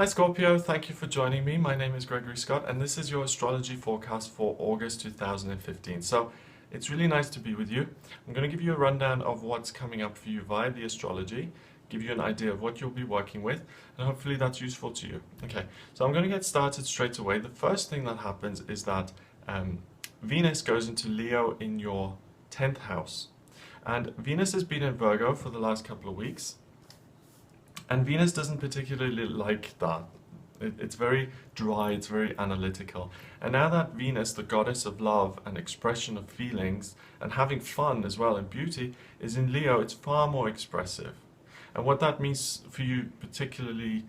Scorpio, thank you for joining me. My name is Gregory Scott and this is your astrology forecast for August 2015. So it's really nice to be with you. I'm going to give you a rundown of what's coming up for you via the astrology, give you an idea of what you'll be working with, and hopefully that's useful to you. Okay, so I'm going to get started straight away. The first thing that happens is that Venus goes into Leo in your 10th house. And Venus has been in Virgo for the last couple of weeks. And Venus doesn't particularly like that. It's very dry, it's very analytical. And now that Venus, the goddess of love and expression of feelings and having fun as well and beauty, is in Leo, it's far more expressive. And what that means for you, particularly,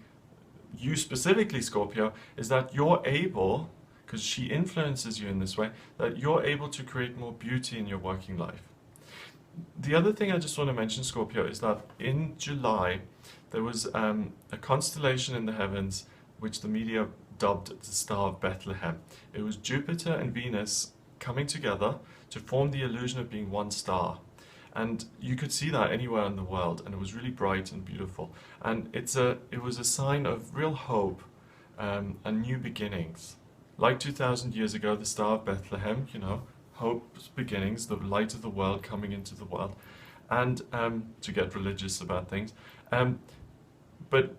you specifically, Scorpio, is that you're able, because she influences you in this way, that you're able to create more beauty in your working life. The other thing I just want to mention, Scorpio, is that in July, there was a constellation in the heavens which the media dubbed the Star of Bethlehem. It was Jupiter and Venus coming together to form the illusion of being one star. And you could see that anywhere in the world, and it was really bright and beautiful. And it was a sign of real hope and new beginnings. Like 2,000 years ago, the Star of Bethlehem, you know, hope's beginnings, the light of the world coming into the world, and to get religious about things. But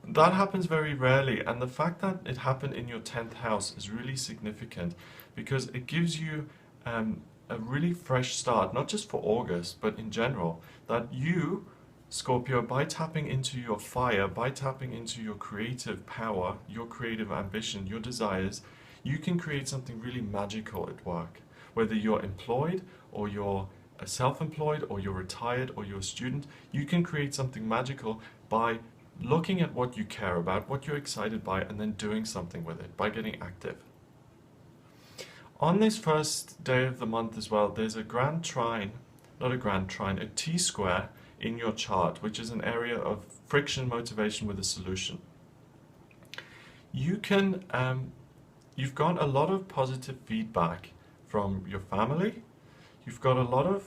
that happens very rarely, and the fact that it happened in your 10th house is really significant because it gives you a really fresh start, not just for August, but in general, that you, Scorpio, by tapping into your fire, by tapping into your creative power, your creative ambition, your desires, you can create something really magical at work. Whether you're employed or you're self-employed or you're retired or you're a student, you can create something magical by looking at what you care about, what you're excited by, and then doing something with it, by getting active. On this first day of the month as well, there's a grand trine, not a grand trine, a T-square in your chart, which is an area of friction motivation with a solution. You can, you've got a lot of positive feedback from your family. You've got a lot of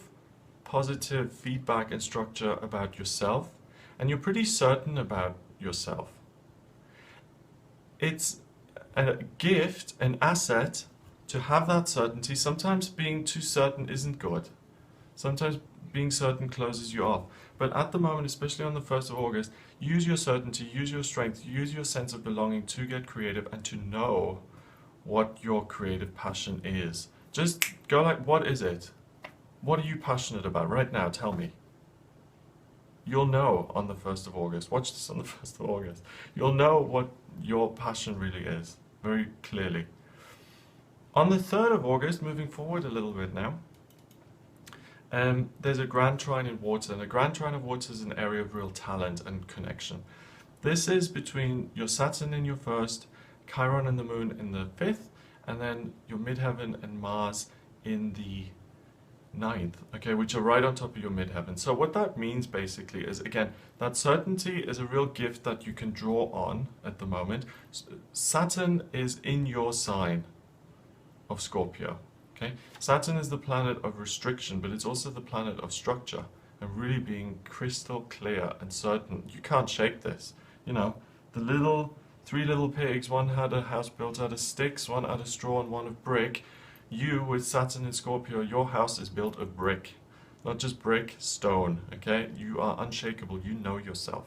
positive feedback and structure about yourself, and you're pretty certain about yourself. It's a gift, an asset, to have that certainty. Sometimes being too certain isn't good. Sometimes being certain closes you off. But at the moment, especially on the 1st of August, use your certainty, use your strength, use your sense of belonging to get creative and to know what your creative passion is. Just go like, what is it? What are you passionate about right now? Tell me. You'll know on the 1st of August. Watch this on the 1st of August. You'll know what your passion really is, very clearly. On the 3rd of August, moving forward a little bit now, there's a grand trine in water, and a grand trine of water is an area of real talent and connection. This is between your Saturn in your 1st, Chiron and the Moon in the 5th, and then your midheaven and Mars in the 9th, okay, which are right on top of your midheaven. So what that means basically is, again, that certainty is a real gift that you can draw on at the moment. Saturn is in your sign of Scorpio, okay? Saturn is the planet of restriction, but it's also the planet of structure and really being crystal clear and certain. You can't shake this. You know, the three little pigs, one had a house built out of sticks, one out of straw, and one of brick. You, with Saturn in Scorpio, your house is built of brick. Not just brick, stone, okay? You are unshakable, you know yourself.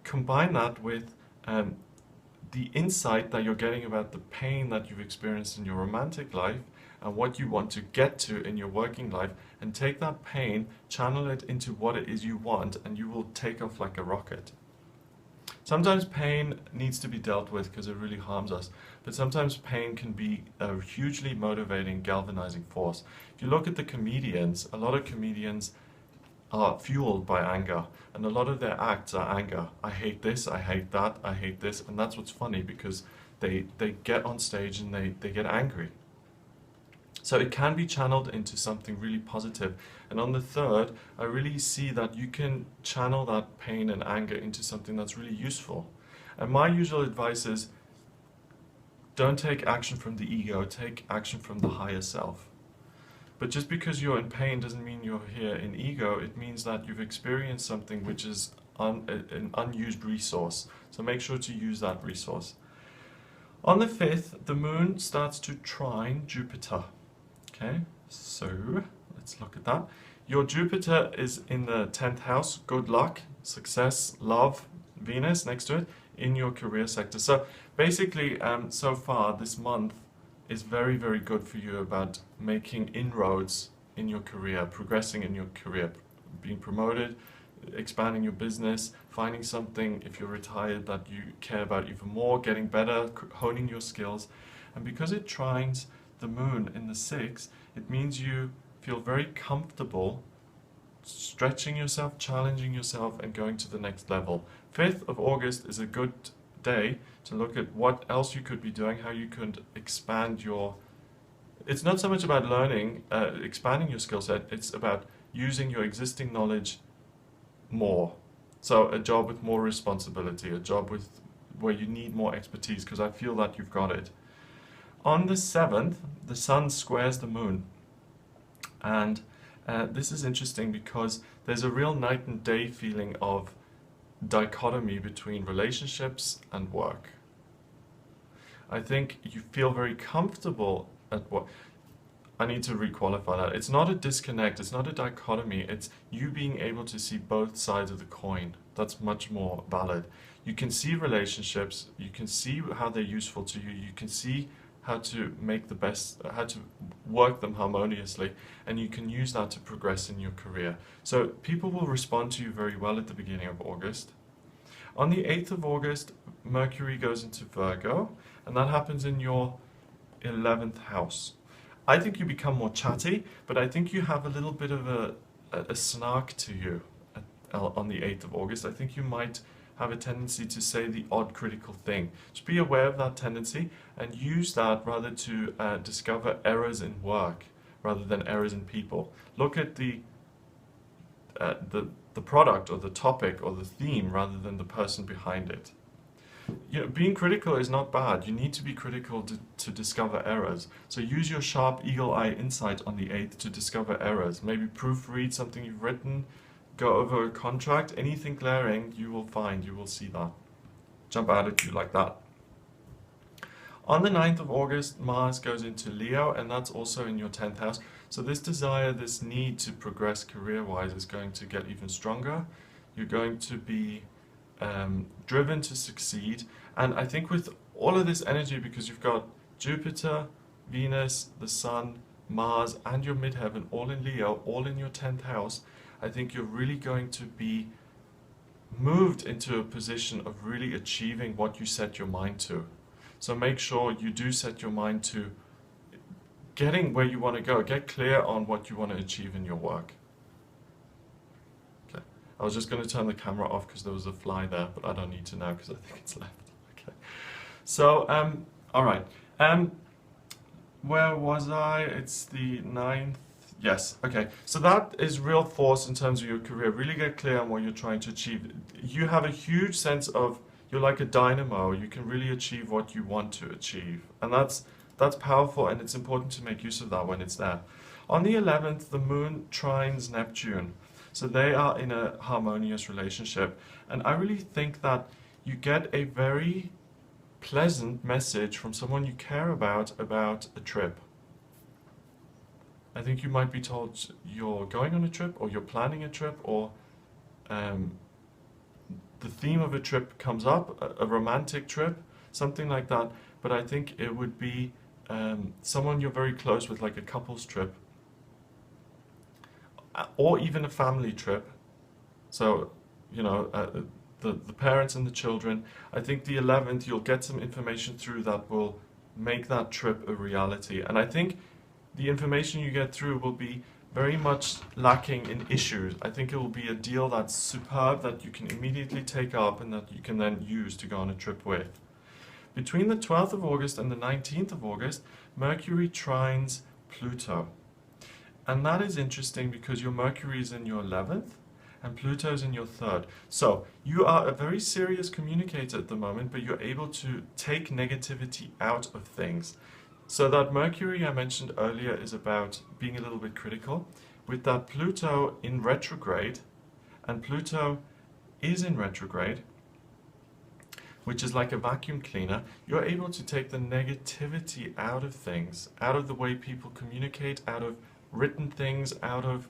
Combine that with the insight that you're getting about the pain that you've experienced in your romantic life and what you want to get to in your working life, and take that pain, channel it into what it is you want, and you will take off like a rocket. Sometimes pain needs to be dealt with because it really harms us, but sometimes pain can be a hugely motivating, galvanizing force. If you look at the comedians, a lot of comedians are fueled by anger, and a lot of their acts are anger. I hate this, I hate that, I hate this, and that's what's funny, because they get on stage and they get angry. So it can be channeled into something really positive. And on the 3rd, I really see that you can channel that pain and anger into something that's really useful. And my usual advice is, don't take action from the ego, take action from the higher self. But just because you're in pain doesn't mean you're here in ego. It means that you've experienced something which is an unused resource. So make sure to use that resource. On the 5th, the moon starts to trine Jupiter. Okay, so let's look at that. Your Jupiter is in the 10th house, good luck, success, love, Venus next to it, in your career sector. So basically, so far this month is very, very good for you about making inroads in your career, progressing in your career, being promoted, expanding your business, finding something, if you're retired, that you care about even more, getting better, honing your skills. And because it trines the moon in the 6th, it means you feel very comfortable stretching yourself, challenging yourself, and going to the next level. 5th of August is a good day to look at what else you could be doing, how you could expand your... It's not so much about learning, expanding your skill set, it's about using your existing knowledge more. So a job with more responsibility, a job with where you need more expertise, because I feel that you've got it. On the 7th, the sun squares the moon. And this is interesting because there's a real night and day feeling of dichotomy between relationships and work. I think you feel very comfortable at work. I need to requalify that. It's not a disconnect, it's not a dichotomy, it's you being able to see both sides of the coin. That's much more valid. You can see relationships, you can see how they're useful to you, you can see how to make the best, how to work them harmoniously, and you can use that to progress in your career. So people will respond to you very well at the beginning of August. On the 8th of August, Mercury goes into Virgo, and that happens in your 11th house. I think you become more chatty, but I think you have a little bit of a snark to you on the 8th of August. I think you might have a tendency to say the odd critical thing. Just be aware of that tendency and use that rather to discover errors in work rather than errors in people. Look at the product or the topic or the theme rather than the person behind it. You know, being critical is not bad. You need to be critical to discover errors. So use your sharp eagle eye insight on the 8th to discover errors. Maybe proofread something you've written, go over a contract, anything glaring you will find, you will see that. Jump out at you like that. On the 9th of August, Mars goes into Leo, and that's also in your 10th house. So this desire, this need to progress career-wise is going to get even stronger. You're going to be driven to succeed. And I think with all of this energy, because you've got Jupiter, Venus, the Sun, Mars, and your midheaven all in Leo, all in your 10th house, I think you're really going to be moved into a position of really achieving what you set your mind to. So make sure you do set your mind to getting where you want to go. Get clear on what you want to achieve in your work. Okay. I was just going to turn the camera off because there was a fly there, but I don't need to now because I think it's left. Okay. So, all right. Where was I? It's the 9th. Yes, okay. So that is real force in terms of your career. Really get clear on what you're trying to achieve. You have a huge sense of, you're like a dynamo. You can really achieve what you want to achieve. And that's powerful, and it's important to make use of that when it's there. On the 11th, the moon trines Neptune. So they are in a harmonious relationship. And I really think that you get a very pleasant message from someone you care about a trip. I think you might be told you're going on a trip, or you're planning a trip, or the theme of a trip comes up, a romantic trip, something like that. But I think it would be someone you're very close with, like a couple's trip, or even a family trip. So, you know, the parents and the children. I think the 11th, you'll get some information through that will make that trip a reality. And I think the information you get through will be very much lacking in issues. I think it will be a deal that's superb, that you can immediately take up and that you can then use to go on a trip with. Between the 12th of August and the 19th of August, Mercury trines Pluto. And that is interesting because your Mercury is in your 11th and Pluto is in your 3rd. So you are a very serious communicator at the moment, but you're able to take negativity out of things. So that Mercury I mentioned earlier is about being a little bit critical. With that Pluto in retrograde and Pluto is in retrograde, which is like a vacuum cleaner, you're able to take the negativity out of things, out of the way people communicate, out of written things, out of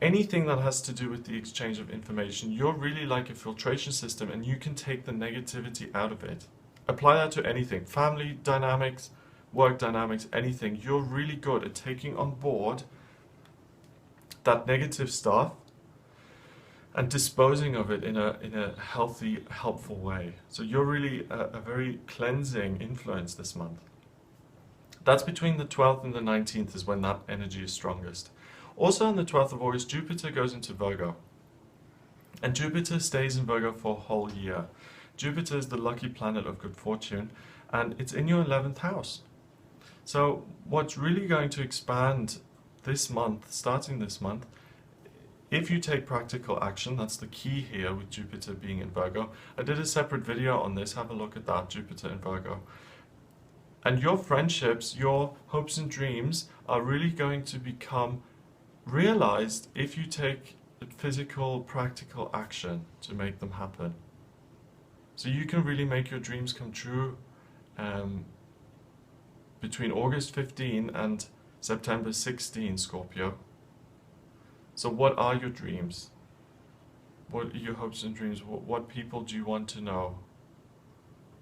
anything that has to do with the exchange of information. You're really like a filtration system, and you can take the negativity out of it. Apply that to anything, family dynamics, work dynamics, anything. You're really good at taking on board that negative stuff and disposing of it in a healthy, helpful way. So you're really a very cleansing influence this month. That's between the 12th and the 19th is when that energy is strongest. Also on the 12th of August, Jupiter goes into Virgo. And Jupiter stays in Virgo for a whole year. Jupiter is the lucky planet of good fortune, and it's in your 11th house. So what's really going to expand this month, starting this month, if you take practical action, that's the key here with Jupiter being in Virgo. I did a separate video on this, have a look at that, Jupiter in Virgo. And your friendships, your hopes and dreams are really going to become realized if you take physical, practical action to make them happen. So you can really make your dreams come true between August 15 and September 16, Scorpio. So what are your dreams? What are your hopes and dreams? What people do you want to know?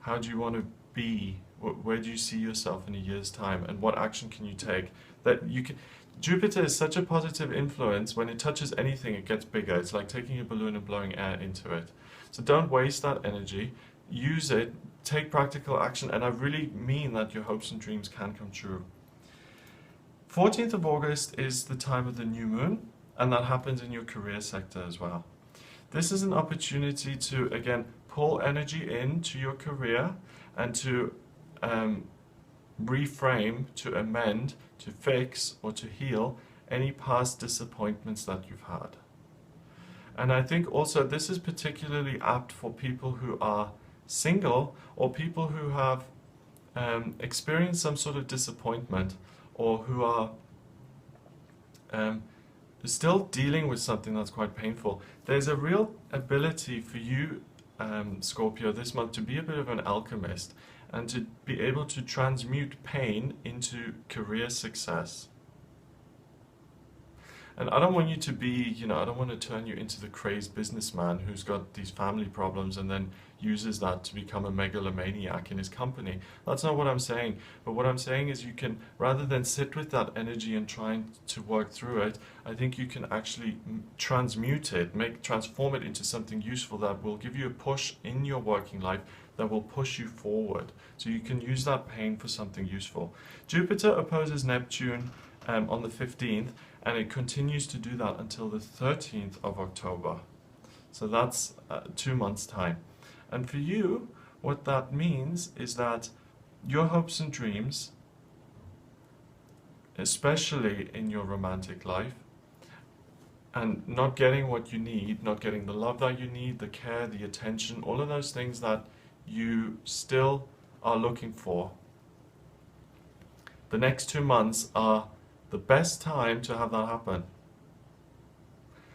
How do you want to be? Where do you see yourself in a year's time? And what action can you take? That you can. Jupiter is such a positive influence. When it touches anything, it gets bigger. It's like taking a balloon and blowing air into it. So don't waste that energy. Use it. Take practical action. And I really mean that your hopes and dreams can come true. 14th of August is the time of the new moon, and that happens in your career sector as well. This is an opportunity to, again, pull energy into your career and to reframe, to amend, to fix, or to heal any past disappointments that you've had. And I think also this is particularly apt for people who are single or people who have experienced some sort of disappointment, or who are still dealing with something that's quite painful. There's a real ability for you, Scorpio, this month to be a bit of an alchemist and to be able to transmute pain into career success. And I don't want you to be, I don't want to turn you into the crazed businessman who's got these family problems and then uses that to become a megalomaniac in his company. That's not what I'm saying. But what I'm saying is you can, rather than sit with that energy and trying to work through it, I think you can actually transmute it, transform it into something useful that will give you a push in your working life, that will push you forward. So you can use that pain for something useful. Jupiter opposes Neptune on the 15th, and it continues to do that until the 13th of October. So that's 2 months' time. And for you, what that means is that your hopes and dreams, especially in your romantic life, and not getting what you need, not getting the love that you need, the care, the attention, all of those things that you still are looking for, the next 2 months are the best time to have that happen.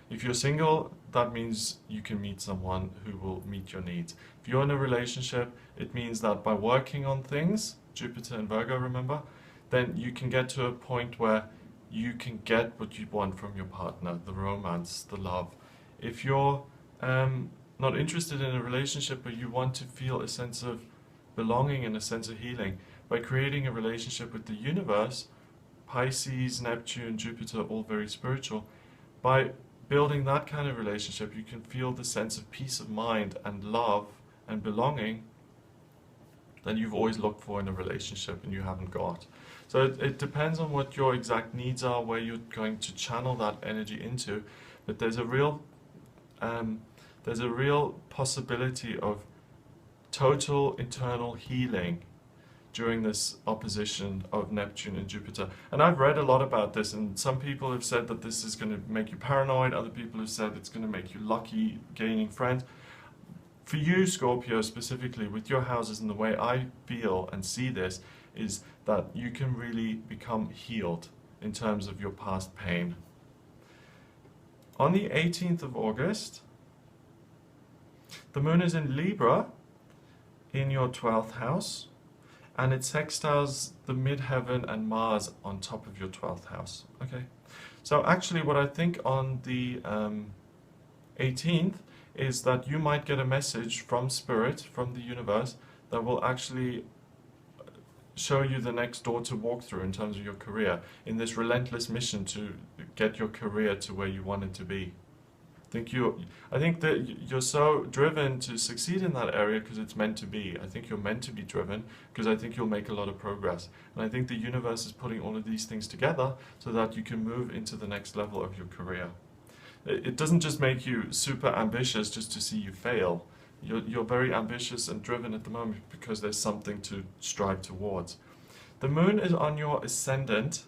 If you're single, that means you can meet someone who will meet your needs. If you're in a relationship, it means that by working on things, Jupiter and Virgo, remember, then you can get to a point where you can get what you want from your partner, the romance, the love. If you're not interested in a relationship, but you want to feel a sense of belonging and a sense of healing, by creating a relationship with the universe, Pisces, Neptune, Jupiter, all very spiritual, by building that kind of relationship, you can feel the sense of peace of mind and love and belonging that you've always looked for in a relationship and you haven't got. So it depends on what your exact needs are, where you're going to channel that energy into, but there's a real possibility of total internal healing during this opposition of Neptune and Jupiter. And I've read a lot about this, and some people have said that this is going to make you paranoid, other people have said it's going to make you lucky, gaining friends. For you, Scorpio, specifically, with your houses, and the way I feel and see this, is that you can really become healed in terms of your past pain. On the 18th of August, The moon is in Libra in your 12th house, and it sextiles the midheaven and Mars on top of your 12th house. Okay, so actually what I think on the 18th is that you might get a message from Spirit, from the universe, that will actually show you the next door to walk through in terms of your career, in this relentless mission to get your career to where you want it to be. I think that you're so driven to succeed in that area because it's meant to be. I think you're meant to be driven because I think you'll make a lot of progress. And I think the universe is putting all of these things together so that you can move into the next level of your career. It doesn't just make you super ambitious just to see you fail. You're very ambitious and driven at the moment because there's something to strive towards. The moon is on your ascendant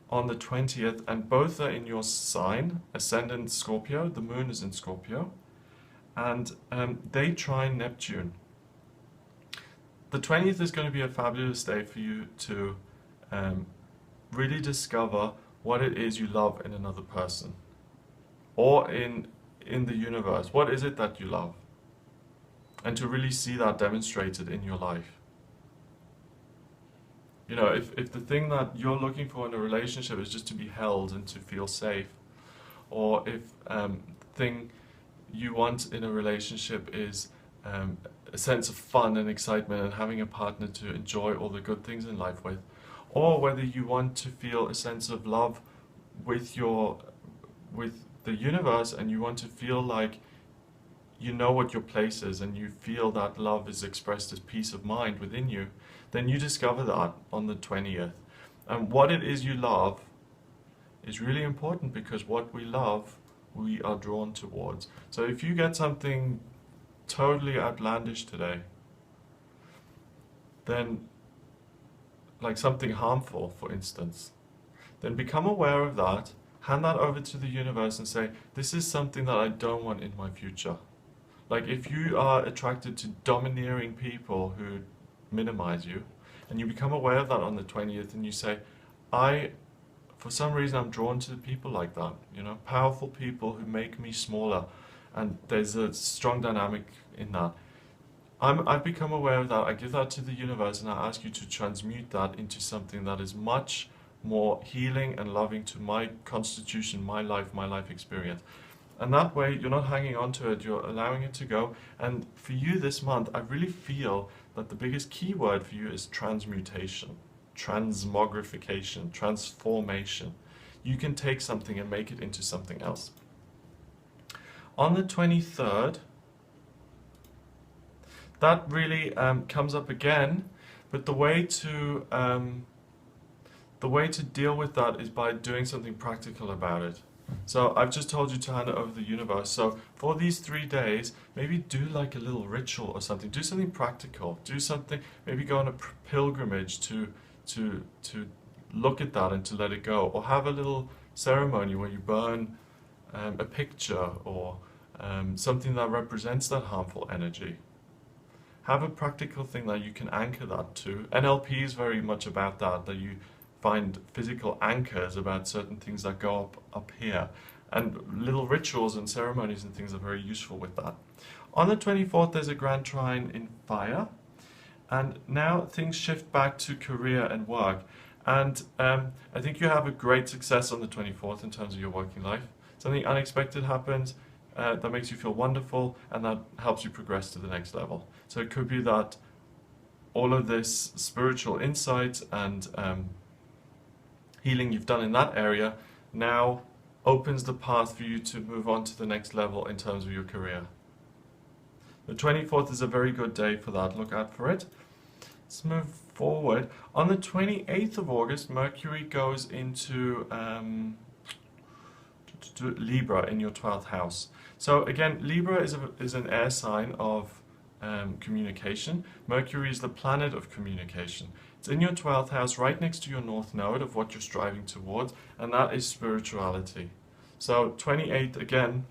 on the 20th, and both are in your sign. Ascendant Scorpio, the moon is in Scorpio, and they trine Neptune. The 20th is going to be a fabulous day for you to really discover what it is you love in another person, or in the universe. What is it that you love? And to really see that demonstrated in your life. You know, if the thing that you're looking for in a relationship is just to be held and to feel safe, or if the thing you want in a relationship is a sense of fun and excitement and having a partner to enjoy all the good things in life with, or whether you want to feel a sense of love with the universe, and you want to feel like you know what your place is and you feel that love is expressed as peace of mind within you, then you discover that on the 20th. And what it is you love is really important, because what we love, we are drawn towards. So if you get something totally outlandish today, then, like something harmful, for instance, then become aware of that, hand that over to the universe and say, this is something that I don't want in my future. Like if you are attracted to domineering people who minimize you, and you become aware of that on the 20th, and you say, for some reason I'm drawn to people like that, you know, powerful people who make me smaller, and there's a strong dynamic in that. I've become aware of that, I give that to the universe, and I ask you to transmute that into something that is much more healing and loving to my constitution, my life experience. And that way, you're not hanging on to it, you're allowing it to go. And for you this month, I really feel that the biggest key word for you is transmutation, transmogrification, transformation. You can take something and make it into something else. On the 23rd, that really comes up again, but the way to deal with that is by doing something practical about it. So I've just told you to hand it over to the universe. So for these 3 days, maybe do like a little ritual or something. Do something practical. Do something. Maybe go on a pilgrimage to look at that and to let it go. Or have a little ceremony where you burn a picture or something that represents that harmful energy. Have a practical thing that you can anchor that to. NLP is very much about that you find physical anchors about certain things that go up here. And little rituals and ceremonies and things are very useful with that. On the 24th, there's a grand trine in fire. And now things shift back to career and work. And I think you have a great success on the 24th in terms of your working life. Something unexpected happens that makes you feel wonderful, and that helps you progress to the next level. So it could be that all of this spiritual insight and healing you've done in that area now opens the path for you to move on to the next level in terms of your career. The 24th is a very good day for that. Look out for it. Let's move forward. On the 28th of August, Mercury goes into Libra in your 12th house. So again, Libra is an air sign of communication. Mercury is the planet of communication. It's in your 12th house, right next to your north node of what you're striving towards, and that is spirituality. So 28th again,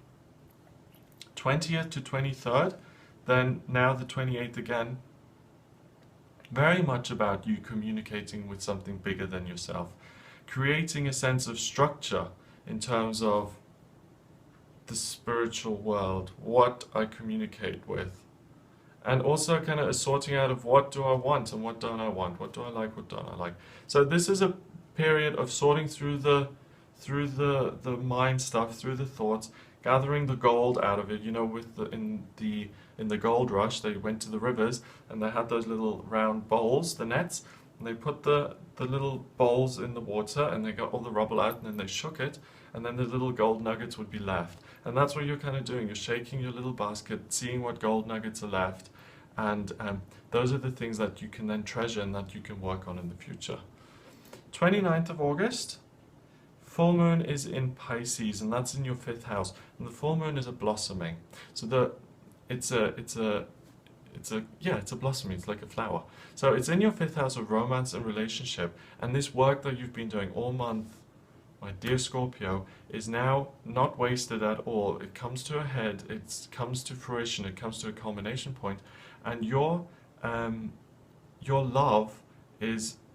20th to 23rd, then now the 28th again, very much about you communicating with something bigger than yourself, creating a sense of structure in terms of the spiritual world, what I communicate with. And also kind of a sorting out of what do I want and what don't I want, what do I like, what don't I like. So this is a period of sorting through the mind stuff, through the thoughts, gathering the gold out of it. You know, with in the gold rush, they went to the rivers and they had those little round bowls, the nets, and they put the little bowls in the water and they got all the rubble out and then they shook it, and then the little gold nuggets would be left. And that's what you're kind of doing. You're shaking your little basket, seeing what gold nuggets are left, and those are the things that you can then treasure and that you can work on in the future. 29th of August, full moon is in Pisces, and that's in your 5th house. And the full moon is a blossoming. So it's a blossoming. It's like a flower. So it's in your 5th house of romance and relationship, and this work that you've been doing all month, my dear Scorpio, is now not wasted at all. It comes to a head, it comes to fruition, it comes to a culmination point, and your love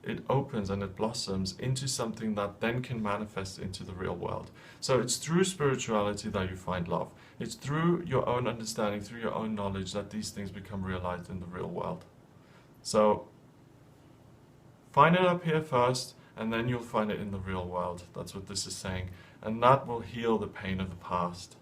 it opens and it blossoms into something that then can manifest into the real world. So it's through spirituality that you find love. It's through your own understanding, through your own knowledge, that these things become realized in the real world. So find it up here first, and then you'll find it in the real world. That's what this is saying. And that will heal the pain of the past.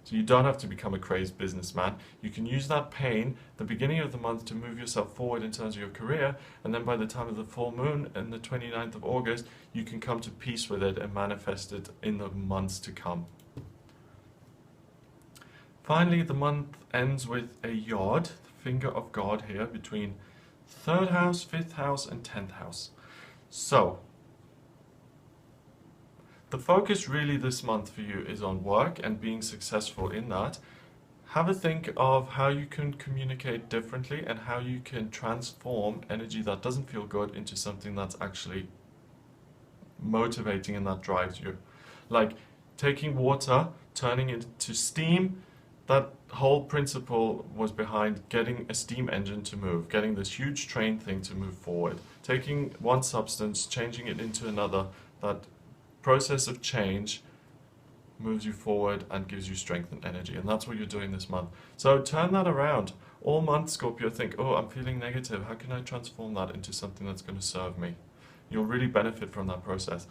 So you don't have to become a crazed businessman. You can use that pain at the beginning of the month to move yourself forward in terms of your career, and then by the time of the full moon and the 29th of August, you can come to peace with it and manifest it in the months to come. Finally, the month ends with a yod, the finger of God here, between 3rd house, 5th house, and 10th house. So, the focus really this month for you is on work and being successful in that. Have a think of how you can communicate differently and how you can transform energy that doesn't feel good into something that's actually motivating and that drives you. Like taking water, turning it to steam. That whole principle was behind getting a steam engine to move, getting this huge train thing to move forward. Taking one substance, changing it into another, that process of change moves you forward and gives you strength and energy. And that's what you're doing this month. So turn that around. All month, Scorpio, think, oh, I'm feeling negative. How can I transform that into something that's going to serve me? You'll really benefit from that process.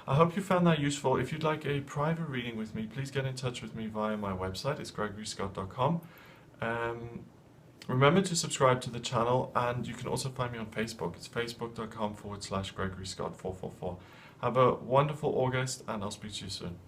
I hope you found that useful. If you'd like a private reading with me, please get in touch with me via my website. It's gregoryscott.com. Remember to subscribe to the channel, and you can also find me on Facebook. It's facebook.com/GregoryScott444. Have a wonderful August, and I'll speak to you soon.